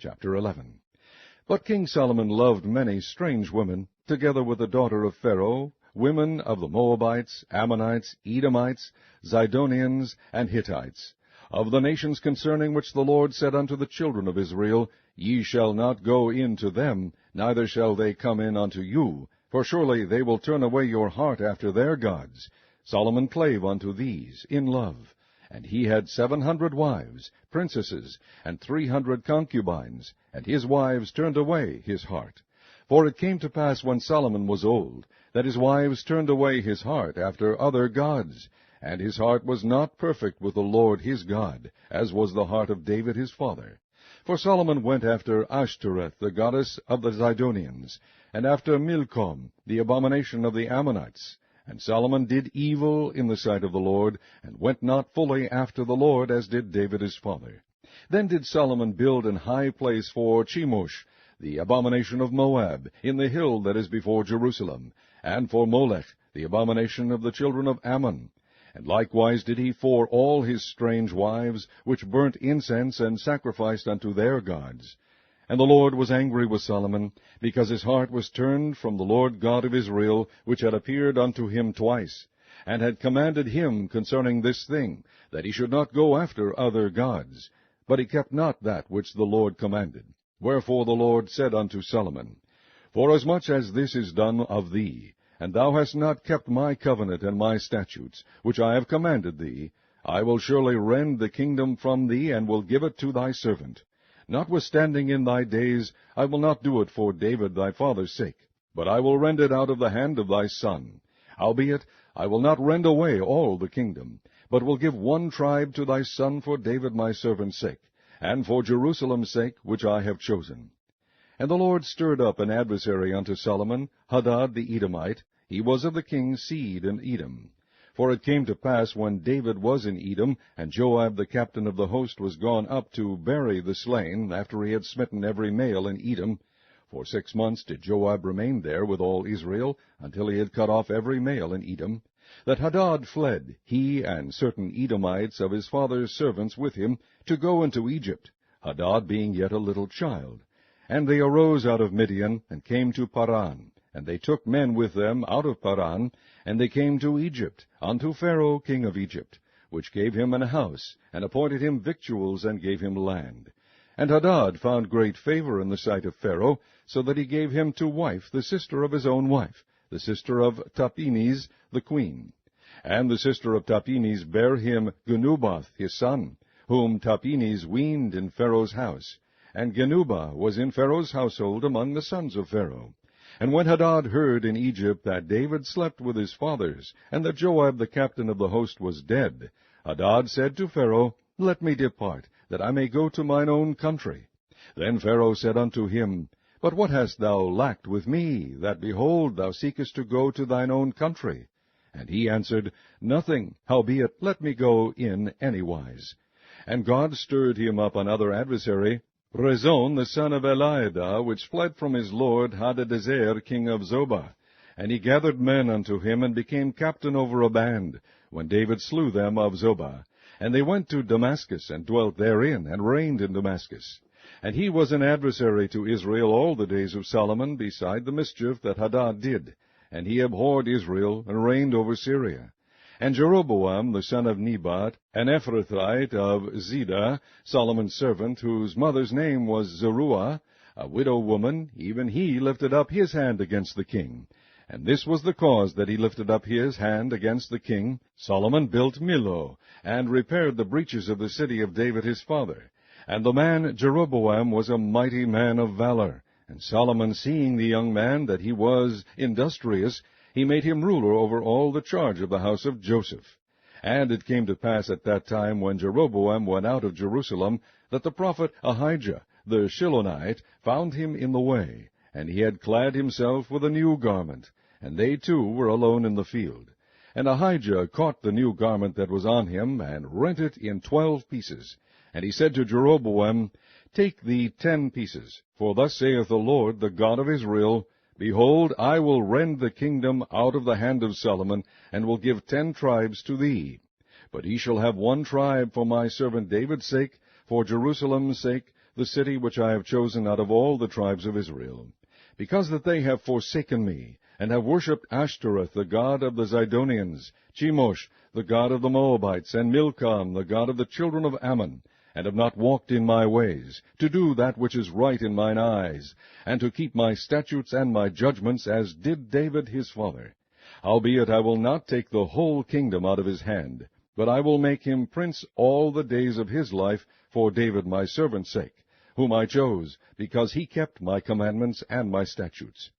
Chapter 11. But King Solomon loved many strange women, together with the daughter of Pharaoh, women of the Moabites, Ammonites, Edomites, Zidonians, and Hittites, of the nations concerning which the Lord said unto the children of Israel, Ye shall not go in to them, neither shall they come in unto you, for surely they will turn away your heart after their gods. Solomon clave unto these in love. And he had 700 wives, princesses, and 300 concubines, and his wives turned away his heart. For it came to pass when Solomon was old, that his wives turned away his heart after other gods, and his heart was not perfect with the Lord his God, as was the heart of David his father. For Solomon went after Ashtoreth, the goddess of the Zidonians, and after Milcom, the abomination of the Ammonites. And Solomon did evil in the sight of the Lord, and went not fully after the Lord, as did David his father. Then did Solomon build an high place for Chemosh, the abomination of Moab, in the hill that is before Jerusalem, and for Molech, the abomination of the children of Ammon. And likewise did he for all his strange wives, which burnt incense and sacrificed unto their gods. And the Lord was angry with Solomon, because his heart was turned from the Lord God of Israel, which had appeared unto him twice, and had commanded him concerning this thing, that he should not go after other gods. But he kept not that which the Lord commanded. Wherefore the Lord said unto Solomon, Forasmuch as this is done of thee, and thou hast not kept my covenant and my statutes, which I have commanded thee, I will surely rend the kingdom from thee, and will give it to thy servant. Notwithstanding in thy days I will not do it for David thy father's sake, but I will rend it out of the hand of thy son. Howbeit, I will not rend away all the kingdom, but will give one tribe to thy son for David my servant's sake, and for Jerusalem's sake, which I have chosen. And the Lord stirred up an adversary unto Solomon, Hadad the Edomite. He was of the king's seed in Edom. For it came to pass, when David was in Edom, and Joab the captain of the host was gone up to bury the slain, after he had smitten every male in Edom, for 6 months did Joab remain there with all Israel, until he had cut off every male in Edom, that Hadad fled, he and certain Edomites of his father's servants with him, to go into Egypt, Hadad being yet a little child. And they arose out of Midian, and came to Paran. And they took men with them out of Paran, and they came to Egypt, unto Pharaoh king of Egypt, which gave him an house, and appointed him victuals, and gave him land. And Hadad found great favor in the sight of Pharaoh, so that he gave him to wife the sister of his own wife, the sister of Tahpenes the queen. And the sister of Tahpenes bare him Genubath his son, whom Tahpenes weaned in Pharaoh's house. And Genubath was in Pharaoh's household among the sons of Pharaoh. And when Hadad heard in Egypt that David slept with his fathers, and that Joab the captain of the host was dead, Hadad said to Pharaoh, Let me depart, that I may go to mine own country. Then Pharaoh said unto him, But what hast thou lacked with me, that, behold, thou seekest to go to thine own country? And he answered, Nothing, howbeit let me go in anywise. And God stirred him up another adversary, Rezon the son of Eliada, which fled from his lord Hadadezer king of Zobah. And he gathered men unto him, and became captain over a band, when David slew them of Zobah. And they went to Damascus, and dwelt therein, and reigned in Damascus. And he was an adversary to Israel all the days of Solomon, beside the mischief that Hadad did. And he abhorred Israel, and reigned over Syria. And Jeroboam the son of Nebat, an Ephrathite of Ziddah, Solomon's servant, whose mother's name was Zeruah, a widow woman, even he lifted up his hand against the king. And this was the cause that he lifted up his hand against the king. Solomon built Millo, and repaired the breaches of the city of David his father. And the man Jeroboam was a mighty man of valor. And Solomon, seeing the young man that he was industrious, he made him ruler over all the charge of the house of Joseph. And it came to pass at that time, when Jeroboam went out of Jerusalem, that the prophet Ahijah the Shilonite found him in the way, and he had clad himself with a new garment, and they two were alone in the field. And Ahijah caught the new garment that was on him, and rent it in 12 pieces. And he said to Jeroboam, Take thee 10 pieces, for thus saith the Lord, the God of Israel, Behold, I will rend the kingdom out of the hand of Solomon, and will give 10 tribes to thee. But he shall have 1 tribe for my servant David's sake, for Jerusalem's sake, the city which I have chosen out of all the tribes of Israel. Because that they have forsaken me, and have worshipped Ashtoreth, the god of the Zidonians, Chemosh, the god of the Moabites, and Milcom, the god of the children of Ammon, and have not walked in my ways, to do that which is right in mine eyes, and to keep my statutes and my judgments, as did David his father. Howbeit I will not take the whole kingdom out of his hand, but I will make him prince all the days of his life, for David my servant's sake, whom I chose, because he kept my commandments and my statutes.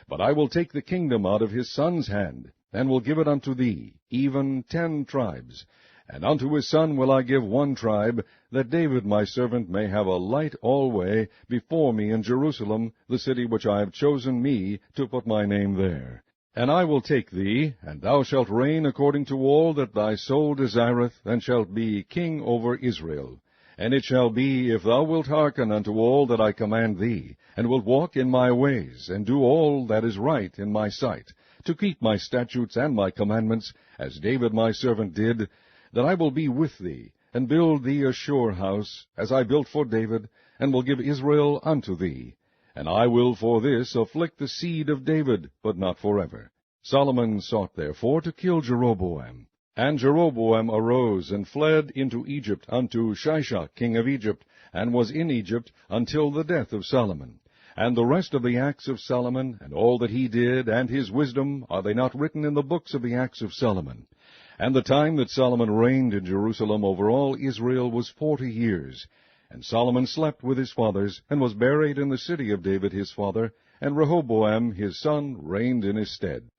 But I will take the kingdom out of his son's hand, and will give it unto thee, even 10 tribes. And unto his son will I give 1 tribe, that David my servant may have a light alway before me in Jerusalem, the city which I have chosen me to put my name there. And I will take thee, and thou shalt reign according to all that thy soul desireth, and shalt be king over Israel. And it shall be, if thou wilt hearken unto all that I command thee, and wilt walk in my ways, and do all that is right in my sight, to keep my statutes and my commandments, as David my servant did, that I will be with thee, and build thee a sure house, as I built for David, and will give Israel unto thee. And I will for this afflict the seed of David, but not forever. Solomon sought therefore to kill Jeroboam. And Jeroboam arose and fled into Egypt unto Shishak king of Egypt, and was in Egypt until the death of Solomon. And the rest of the acts of Solomon, and all that he did, and his wisdom, are they not written in the books of the acts of Solomon? And the time that Solomon reigned in Jerusalem over all Israel was 40 years. And Solomon slept with his fathers, and was buried in the city of David his father, and Rehoboam his son reigned in his stead.